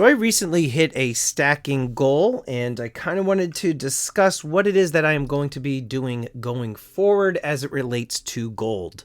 So I recently hit a stacking goal, and I kind of wanted to discuss what it is that I am going to be doing going forward as it relates to gold.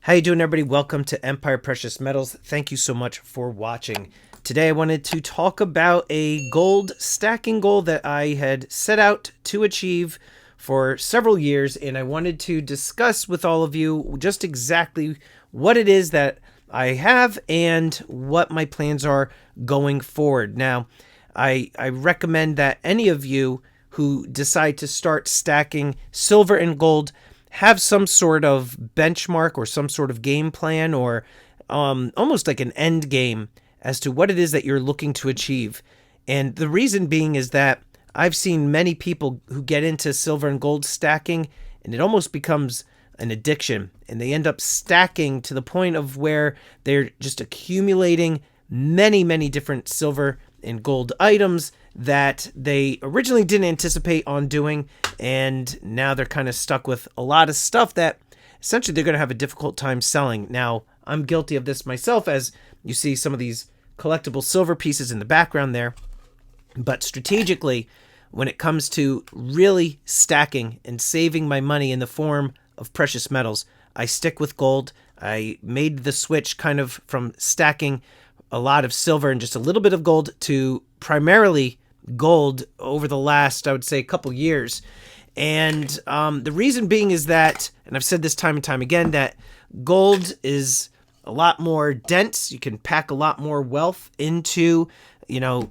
How you doing, everybody? Welcome to Empire Precious Metals. Thank you so much for watching. Today I wanted to talk about a gold stacking goal that I had set out to achieve for several years, and I wanted to discuss with all of you just exactly what it is that I have and what my plans are going forward. Now, I recommend that any of you who decide to start stacking silver and gold have some sort of benchmark or some sort of game plan, or almost like an end game as to what it is that you're looking to achieve. And the reason being is that I've seen many people who get into silver and gold stacking, and it almost becomes an addiction, and they end up stacking to the point of where they're just accumulating many different silver and gold items that they originally didn't anticipate on doing, and now they're kind of stuck with a lot of stuff that essentially they're going to have a difficult time selling. Now, I'm guilty of this myself, as you see some of these collectible silver pieces in the background there. But strategically, when it comes to really stacking and saving my money in the form of precious metals, I stick with gold. I made the switch kind of from stacking a lot of silver and just a little bit of gold to primarily gold over the last, I would say, couple years. And the reason being is that, and I've said this time and time again, that gold is a lot more dense. You can pack a lot more wealth into,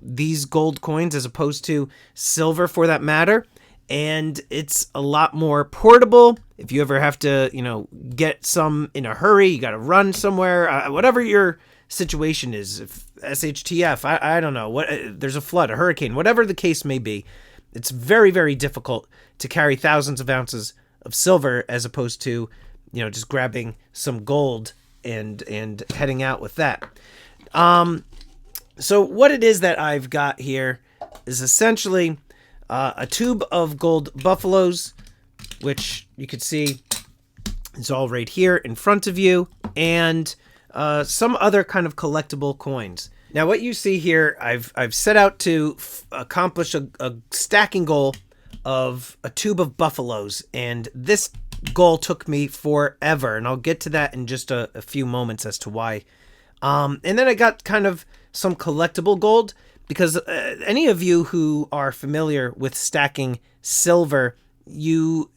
these gold coins as opposed to silver, for that matter. And it's a lot more portable. If you ever have to, get some in a hurry, you got to run somewhere, whatever your situation is, if SHTF, I don't know, what, there's a flood, a hurricane, whatever the case may be, it's very difficult to carry thousands of ounces of silver as opposed to, just grabbing some gold and heading out with that. So what it is that I've got here is essentially a tube of gold buffaloes, which you could see is all right here in front of you, and some other kind of collectible coins. Now, what you see here, I've set out to accomplish a stacking goal of a tube of buffaloes, and this goal took me forever, and I'll get to that in just a few moments as to why. And then I got kind of some collectible gold, because any of you who are familiar with stacking silver, you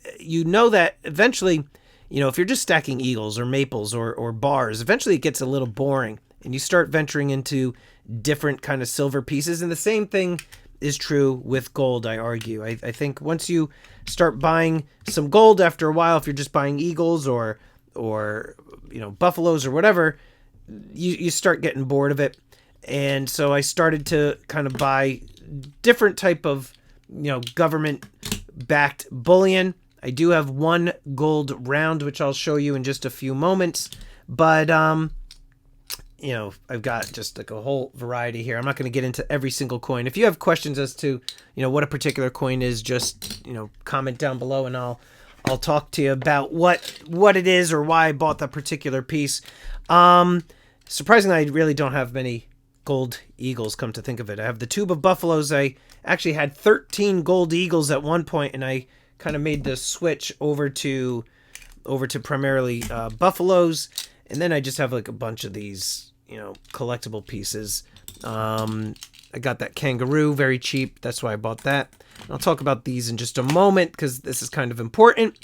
know that eventually, if you're just stacking eagles or maples or bars, eventually it gets a little boring, and you start venturing into different kind of silver pieces. And the same thing is true with gold, I argue. I think once you start buying some gold after a while, if you're just buying eagles or buffaloes or whatever, you start getting bored of it. And so I started to kind of buy different type of, government-backed bullion. I do have one gold round, which I'll show you in just a few moments. But, I've got just like a whole variety here. I'm not going to get into every single coin. If you have questions as to, what a particular coin is, just, comment down below, and I'll talk to you about what it is or why I bought that particular piece. Surprisingly, I really don't have many gold eagles, come to think of it. I have the tube of buffaloes. I actually had 13 gold eagles at one point, and I kind of made the switch over to primarily buffaloes, and then I just have like a bunch of these, collectible pieces. I got that kangaroo very cheap. That's why I bought that. I'll talk about these in just a moment, because this is kind of important.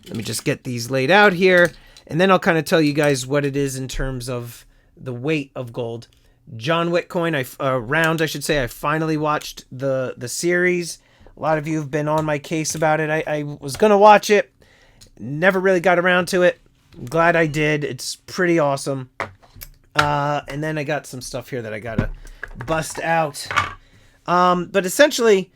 Let me just get these laid out here, and then I'll kind of tell you guys what it is in terms of the weight of gold. John Wick coin, round, I should say. I finally watched the series. A lot of you have been on my case about it. I was going to watch it. Never really got around to it. I'm glad I did. It's pretty awesome. And then I got some stuff here that I got to bust out. But essentially,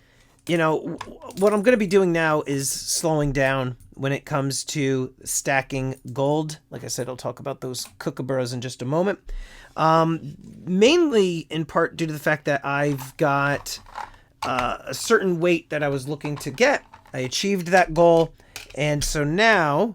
what I'm going to be doing now is slowing down when it comes to stacking gold. Like I said, I'll talk about those kookaburras in just a moment. Mainly in part due to the fact that I've got a certain weight that I was looking to get. I achieved that goal, and so now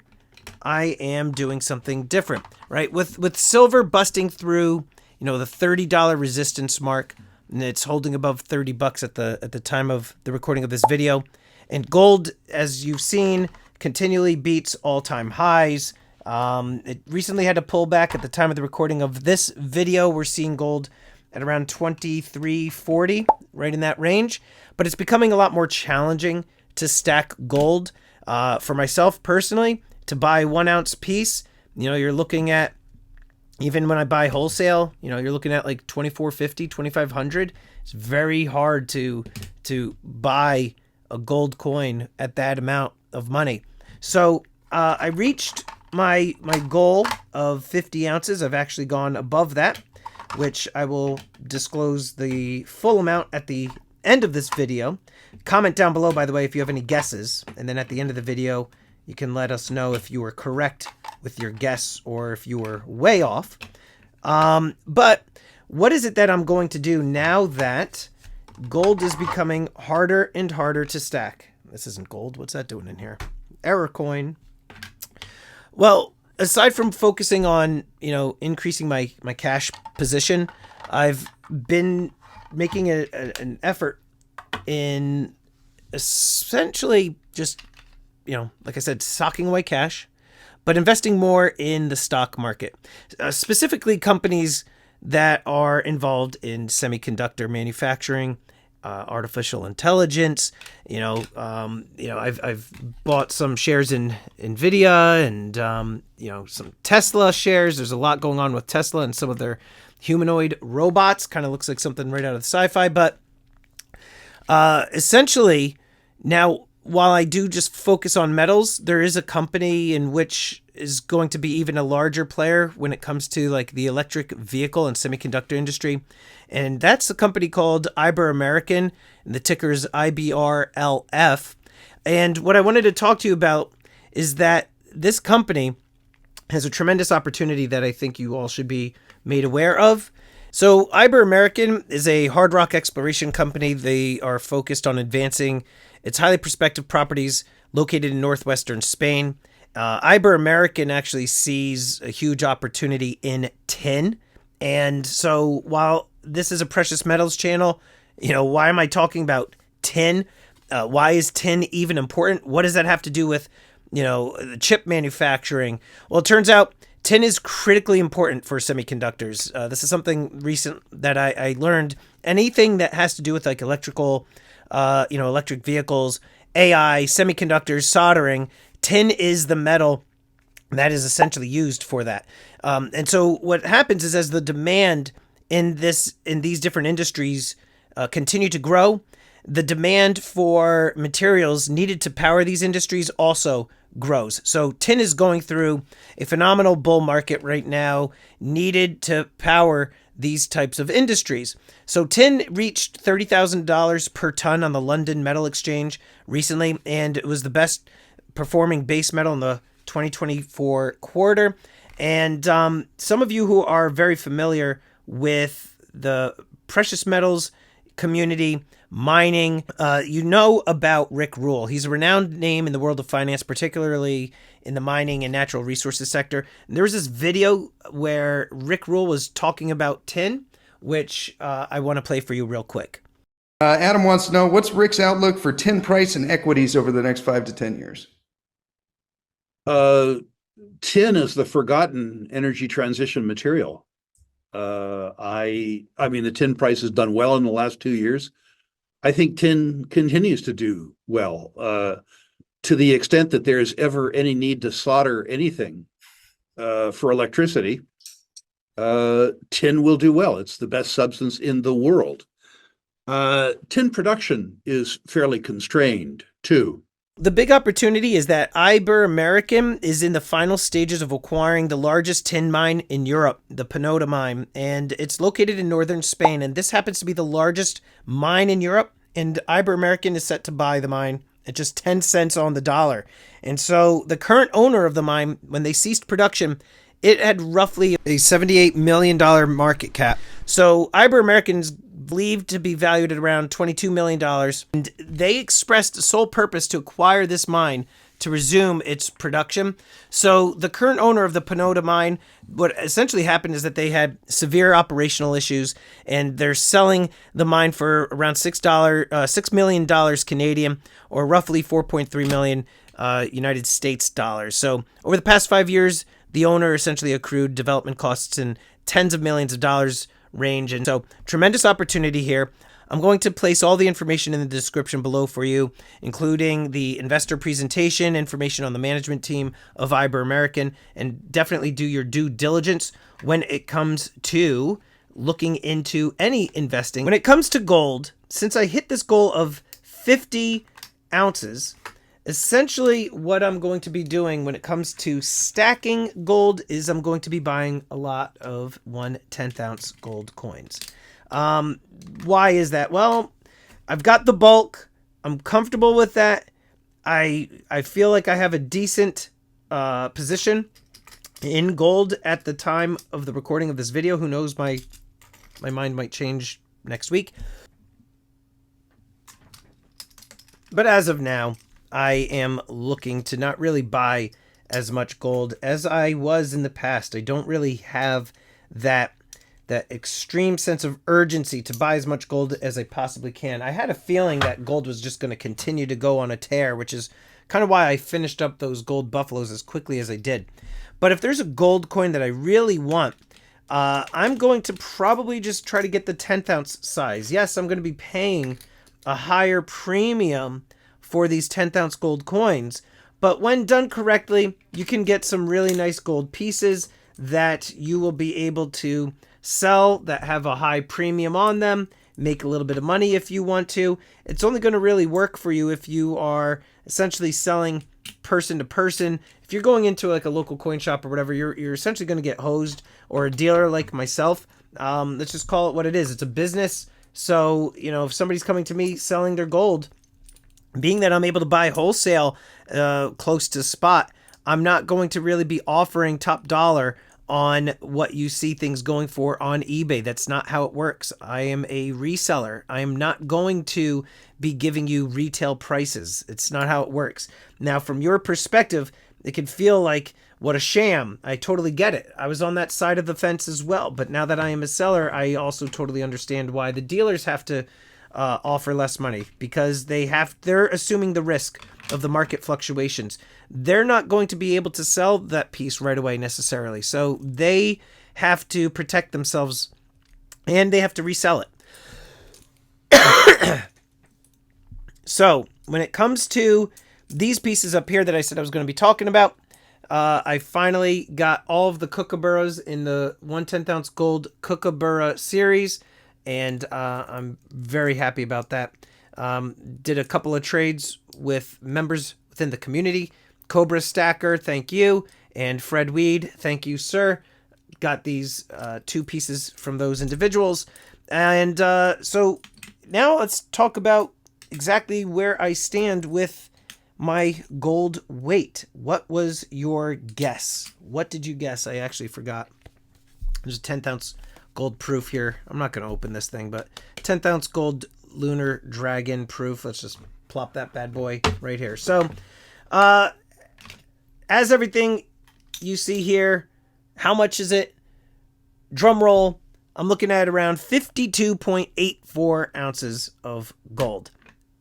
I am doing something different, right? With silver busting through, the $30 resistance mark, and it's holding above $30 at the time of the recording of this video. And gold, as you've seen, continually beats all-time highs. It recently had to pull back at the time of the recording of this video. We're seeing gold at around 23.40, right in that range. But it's becoming a lot more challenging to stack gold. For myself personally, to buy 1 ounce piece, you're looking at, even when I buy wholesale, you're looking at like $24.50, $2,500. It's very hard to buy a gold coin at that amount of money. So I reached my goal of 50 ounces. I've actually gone above that, which I will disclose the full amount at the end of this video. Comment down below, by the way, if you have any guesses. And then at the end of the video, you can let us know if you were correct with your guess or if you were way off. But what is it that I'm going to do now that gold is becoming harder and harder to stack? This isn't gold. What's that doing in here? Error coin. Well, aside from focusing on, increasing my cash position, I've been making an effort in essentially just, like I said, socking away cash, but investing more in the stock market, specifically companies that are involved in semiconductor manufacturing, artificial intelligence. I've bought some shares in Nvidia and some Tesla shares. There's a lot going on with Tesla and some of their humanoid robots. Kind of looks like something right out of the sci-fi, but essentially now, while I do just focus on metals, there is a company in which is going to be even a larger player when it comes to like the electric vehicle and semiconductor industry. And that's a company called Ibero-American, and the ticker is IBRLF. And what I wanted to talk to you about is that this company has a tremendous opportunity that I think you all should be made aware of. So Ibero-American is a hard rock exploration company. They are focused on advancing its highly prospective properties located in northwestern Spain. Ibero-American actually sees a huge opportunity in tin. And so while this is a precious metals channel, why am I talking about tin? Why is tin even important? What does that have to do with, the chip manufacturing? Well, it turns out tin is critically important for semiconductors. This is something recent that I learned. Anything that has to do with like electrical, electric vehicles, AI, semiconductors, soldering, tin is the metal that is essentially used for that. And so what happens is, as the demand in these different industries continue to grow, the demand for materials needed to power these industries also grows. So tin is going through a phenomenal bull market right now, needed to power these types of industries. So tin reached $30,000 per ton on the London Metal Exchange recently, and it was the best performing base metal in the 2024 quarter. And some of you who are very familiar with the precious metals community, mining, about Rick Rule. He's a renowned name in the world of finance, particularly in the mining and natural resources sector. And there was this video where Rick Rule was talking about tin, which I want to play for you real quick. Adam wants to know, what's Rick's outlook for tin price and equities over the next 5 to 10 years? Tin is the forgotten energy transition material. I mean, the tin price has done well in the last 2 years. I think tin continues to do well, to the extent that there's ever any need to solder anything for electricity. Tin will do well. It's the best substance in the world. Tin production is fairly constrained too. The big opportunity is that Ibero-American is in the final stages of acquiring the largest tin mine in Europe, the Pinota mine, and it's located in northern Spain. And this happens to be the largest mine in Europe, and Ibero-American is set to buy the mine at just 10 cents on the dollar. And so the current owner of the mine, when they ceased production, it had roughly a $78 million market cap. So Ibero-American's believed to be valued at around $22 million. And they expressed the sole purpose to acquire this mine to resume its production. So the current owner of the Pinota mine, what essentially happened is that they had severe operational issues, and they're selling the mine for around $6 million Canadian, or roughly 4.3 million United States dollars. So over the past 5 years, the owner essentially accrued development costs in tens of millions of dollars range. And so tremendous opportunity here. I'm going to place all the information in the description below for you, including the investor presentation, information on the management team of Iberoamerican, and definitely do your due diligence when it comes to looking into any investing. When it comes to gold, since I hit this goal of 50 ounces, essentially what I'm going to be doing when it comes to stacking gold is I'm going to be buying a lot of 1/10 ounce gold coins. Why is that? Well, I've got the bulk. I'm comfortable with that. I feel like I have a decent position in gold at the time of the recording of this video. Who knows, my mind might change next week. But as of now, I am looking to not really buy as much gold as I was in the past. I don't really have that extreme sense of urgency to buy as much gold as I possibly can. I had a feeling that gold was just going to continue to go on a tear, which is kind of why I finished up those gold buffaloes as quickly as I did. But if there's a gold coin that I really want, I'm going to probably just try to get the 10th ounce size. Yes, I'm going to be paying a higher premium for these 10th ounce gold coins, but when done correctly, you can get some really nice gold pieces that you will be able to sell that have a high premium on them, make a little bit of money if you want to. It's only going to really work for you if you are essentially selling person to person. If you're going into like a local coin shop or whatever, you're essentially going to get hosed, or a dealer like myself. Let's just call it what it is. It's a business. So, if somebody's coming to me selling their gold, being that I'm able to buy wholesale close to spot, I'm not going to really be offering top dollar on what you see things going for on eBay. That's not how it works. I am a reseller. I am not going to be giving you retail prices. It's not how it works. Now, from your perspective, it can feel like, what a sham. I totally get it. I was on that side of the fence as well. But now that I am a seller, I also totally understand why the dealers have to offer less money, because they're assuming the risk of the market fluctuations. They're not going to be able to sell that piece right away necessarily. So they have to protect themselves, and they have to resell it. So when it comes to these pieces up here that I said I was going to be talking about, I finally got all of the kookaburras in the 1/10 ounce gold kookaburra series, and I'm very happy about that. Did a couple of trades with members within the community. Cobra Stacker, thank you. And Fred Weed, thank you, sir. Got these 2 pieces from those individuals. And so now let's talk about exactly where I stand with my gold weight. What was your guess? What did you guess? I actually forgot. There's a 10th ounce gold proof here. I'm not going to open this thing, but 10th ounce gold lunar dragon proof. Let's just plop that bad boy right here. So, as everything you see here, how much is it? Drum roll. I'm looking at around 52.84 ounces of gold.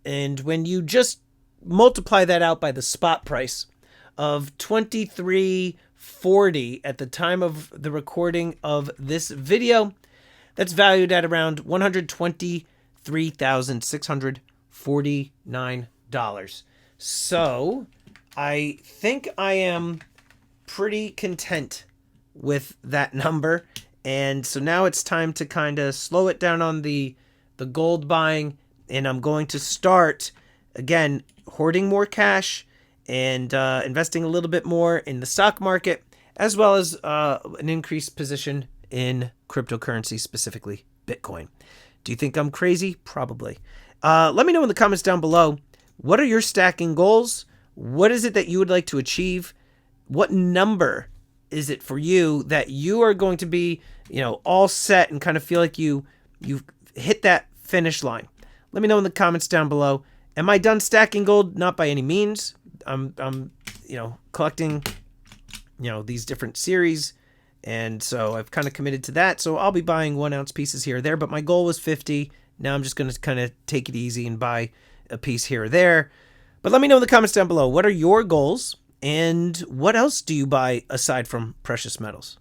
And when you just multiply that out by the spot price of $23.40 at the time of the recording of this video, that's valued at around $123,649. So I think I am pretty content with that number. And so now it's time to kind of slow it down on the gold buying, and I'm going to start again hoarding more cash and investing a little bit more in the stock market, as well as an increased position in cryptocurrency, specifically Bitcoin. Do you think I'm crazy? Probably. Let me know in the comments down below. What are your stacking goals? What is it that you would like to achieve? What number is it for you that you are going to be, all set and kind of feel like you've hit that finish line? Let me know in the comments down below. Am I done stacking gold? Not by any means, I'm collecting, these different series. And so I've kind of committed to that. So I'll be buying 1 ounce pieces here or there, but my goal was 50. Now I'm just going to kind of take it easy and buy a piece here or there. But let me know in the comments down below, what are your goals and what else do you buy aside from precious metals?